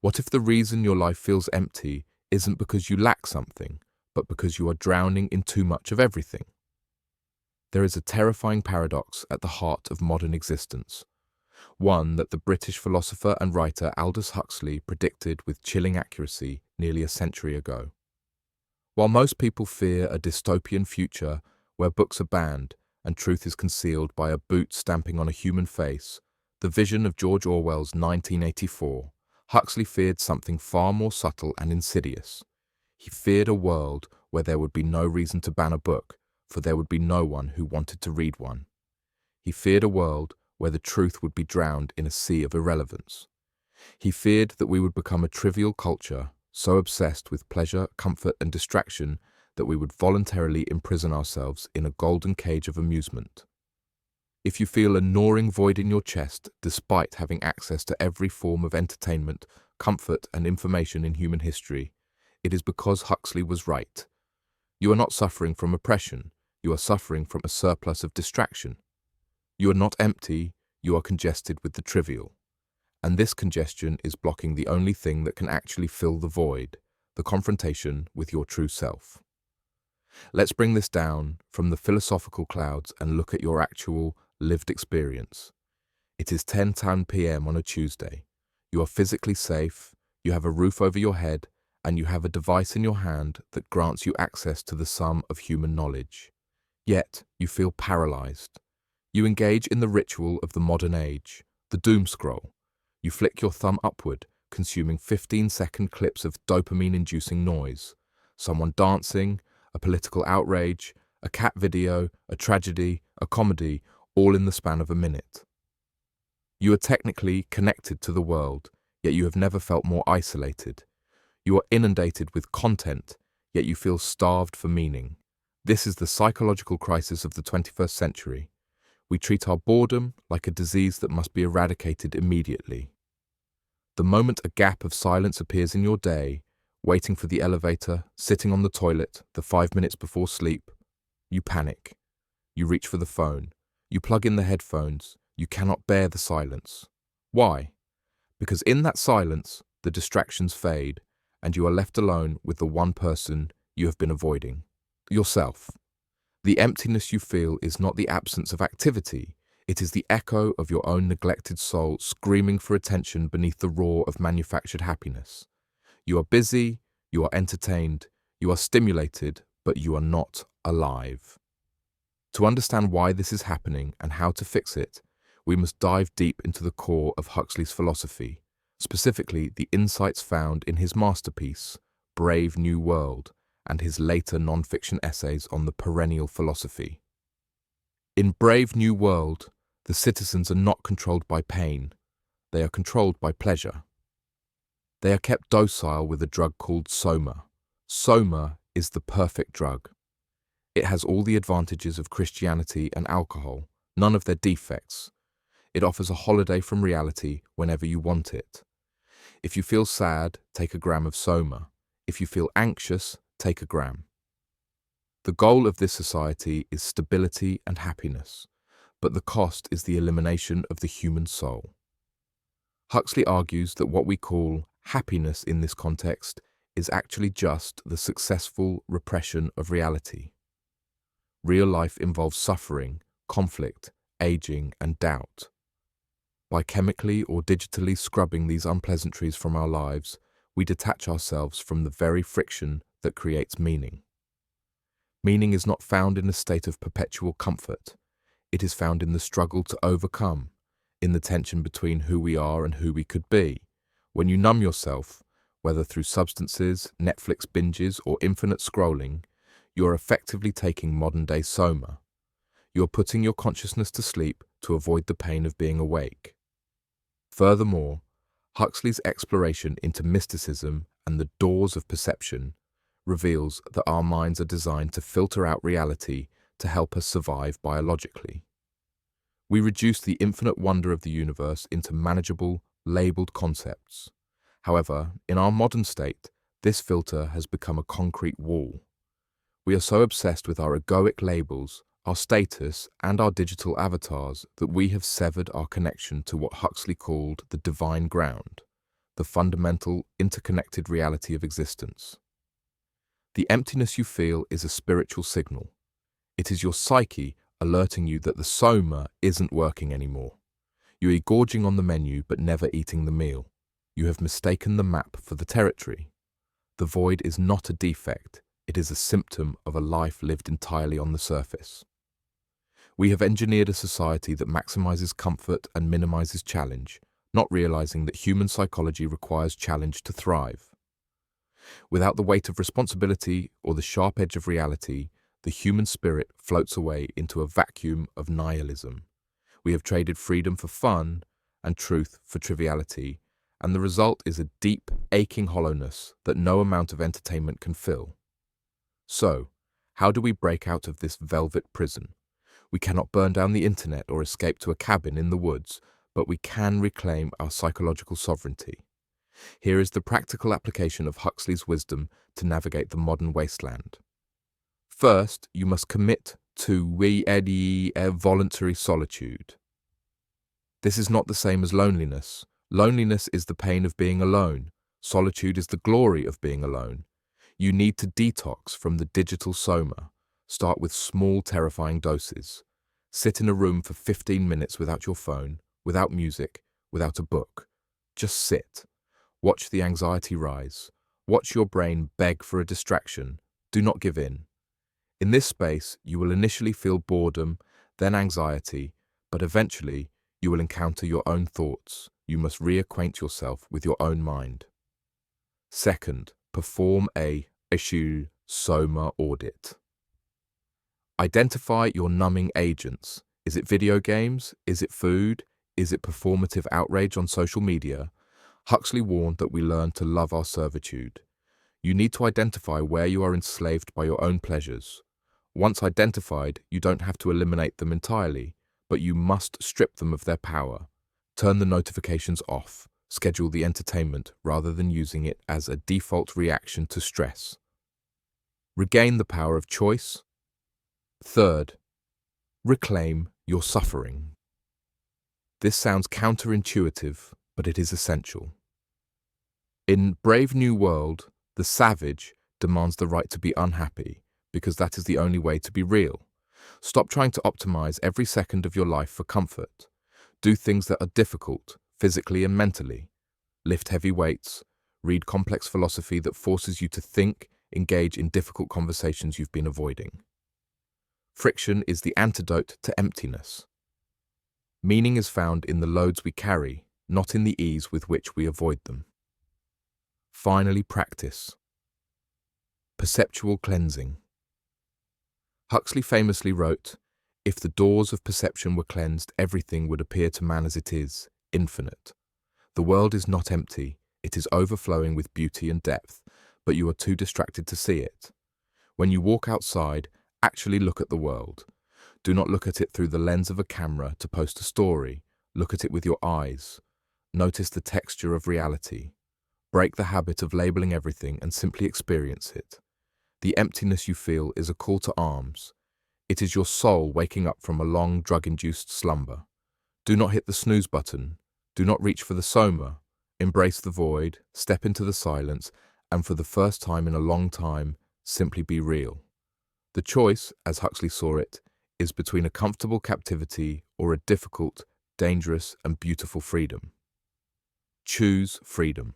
What if the reason your life feels empty isn't because you lack something, but because you are drowning in too much of everything? There is a terrifying paradox at the heart of modern existence, one that the British philosopher and writer Aldous Huxley predicted with chilling accuracy nearly a century ago. While most people fear a dystopian future where books are banned and truth is concealed by a boot stamping on a human face, the vision of George Orwell's 1984, Huxley feared something far more subtle and insidious. He feared a world where there would be no reason to ban a book, for there would be no one who wanted to read one. He feared a world where the truth would be drowned in a sea of irrelevance. He feared that we would become a trivial culture, so obsessed with pleasure, comfort, and distraction that we would voluntarily imprison ourselves in a golden cage of amusement. If you feel a gnawing void in your chest despite having access to every form of entertainment, comfort, and information in human history, it is because Huxley was right. You are not suffering from oppression, you are suffering from a surplus of distraction. You are not empty, you are congested with the trivial. And this congestion is blocking the only thing that can actually fill the void, the confrontation with your true self. Let's bring this down from the philosophical clouds and look at your actual, lived experience. It is 10:10 p.m. on a Tuesday. You are physically safe, you have a roof over your head, and you have a device in your hand that grants you access to the sum of human knowledge. Yet, you feel paralyzed. You engage in the ritual of the modern age, the doom scroll. You flick your thumb upward, consuming 15-second clips of dopamine-inducing noise. Someone dancing, a political outrage, a cat video, a tragedy, a comedy, all in the span of a minute. You are technically connected to the world, yet you have never felt more isolated. You are inundated with content, yet you feel starved for meaning. This is the psychological crisis of the 21st century. We treat our boredom like a disease that must be eradicated immediately. The moment a gap of silence appears in your day, waiting for the elevator, sitting on the toilet, the 5 minutes before sleep, you panic. You reach for the phone. You plug in the headphones. You cannot bear the silence. Why? Because in that silence, the distractions fade, and you are left alone with the one person you have been avoiding, yourself. The emptiness you feel is not the absence of activity. It is the echo of your own neglected soul screaming for attention beneath the roar of manufactured happiness. You are busy, you are entertained, you are stimulated, but you are not alive. To understand why this is happening and how to fix it, we must dive deep into the core of Huxley's philosophy, specifically the insights found in his masterpiece, Brave New World, and his later non-fiction essays on the perennial philosophy. In Brave New World, the citizens are not controlled by pain, they are controlled by pleasure. They are kept docile with a drug called soma. Soma is the perfect drug. It has all the advantages of Christianity and alcohol, none of their defects. It offers a holiday from reality whenever you want it. If you feel sad, take a gram of soma. If you feel anxious, take a gram. The goal of this society is stability and happiness, but the cost is the elimination of the human soul. Huxley argues that what we call happiness in this context is actually just the successful repression of reality. Real life involves suffering, conflict, aging, and doubt. By chemically or digitally scrubbing these unpleasantries from our lives, we detach ourselves from the very friction that creates meaning. Meaning is not found in a state of perpetual comfort. It is found in the struggle to overcome, in the tension between who we are and who we could be. When you numb yourself, whether through substances, Netflix binges, or infinite scrolling, you are effectively taking modern-day soma. You are putting your consciousness to sleep to avoid the pain of being awake. Furthermore, Huxley's exploration into mysticism and the doors of perception reveals that our minds are designed to filter out reality to help us survive biologically. We reduce the infinite wonder of the universe into manageable, labeled concepts. However, in our modern state, this filter has become a concrete wall. We are so obsessed with our egoic labels, our status, and our digital avatars that we have severed our connection to what Huxley called the divine ground, the fundamental, interconnected reality of existence. The emptiness you feel is a spiritual signal. It is your psyche alerting you that the soma isn't working anymore. You're gorging on the menu but never eating the meal. You have mistaken the map for the territory. The void is not a defect, it is a symptom of a life lived entirely on the surface. We have engineered a society that maximizes comfort and minimizes challenge, not realizing that human psychology requires challenge to thrive. Without the weight of responsibility or the sharp edge of reality, the human spirit floats away into a vacuum of nihilism. We have traded freedom for fun and truth for triviality, and the result is a deep, aching hollowness that no amount of entertainment can fill. So, how do we break out of this velvet prison? We cannot burn down the internet or escape to a cabin in the woods, but we can reclaim our psychological sovereignty. Here is the practical application of Huxley's wisdom to navigate the modern wasteland. First, you must commit to voluntary solitude. This is not the same as loneliness. Loneliness is the pain of being alone. Solitude is the glory of being alone. You need to detox from the digital soma. Start with small, terrifying doses. Sit in a room for 15 minutes without your phone, without music, without a book. Just sit. Watch the anxiety rise. Watch your brain beg for a distraction. Do not give in. In this space, you will initially feel boredom, then anxiety, but eventually you will encounter your own thoughts. You must reacquaint yourself with your own mind. Second, perform a soma audit. Identify your numbing agents. Is it video games? Is it food? Is it performative outrage on social media? Huxley warned that we learn to love our servitude. You need to identify where you are enslaved by your own pleasures. Once identified, you don't have to eliminate them entirely, but you must strip them of their power. Turn the notifications off. Schedule the entertainment rather than using it as a default reaction to stress. Regain the power of choice. Third, reclaim your suffering. This sounds counterintuitive, but it is essential. In Brave New World, the savage demands the right to be unhappy because that is the only way to be real. Stop trying to optimize every second of your life for comfort. Do things that are difficult, physically and mentally. Lift heavy weights. Read complex philosophy that forces you to think, engage in difficult conversations you've been avoiding. Friction is the antidote to emptiness. Meaning is found in the loads we carry, not in the ease with which we avoid them. Finally, practice. Perceptual cleansing. Huxley famously wrote, "If the doors of perception were cleansed, everything would appear to man as it is, infinite. The world is not empty, it is overflowing with beauty and depth, but you are too distracted to see it. When you walk outside, actually look at the world. Do not look at it through the lens of a camera to post a story. Look at it with your eyes. Notice the texture of reality. Break the habit of labeling everything and simply experience it. The emptiness you feel is a call to arms. It is your soul waking up from a long drug-induced slumber. Do not hit the snooze button. Do not reach for the soma. Embrace the void, step into the silence, and for the first time in a long time, simply be real. The choice, as Huxley saw it, is between a comfortable captivity or a difficult, dangerous, and beautiful freedom. Choose freedom.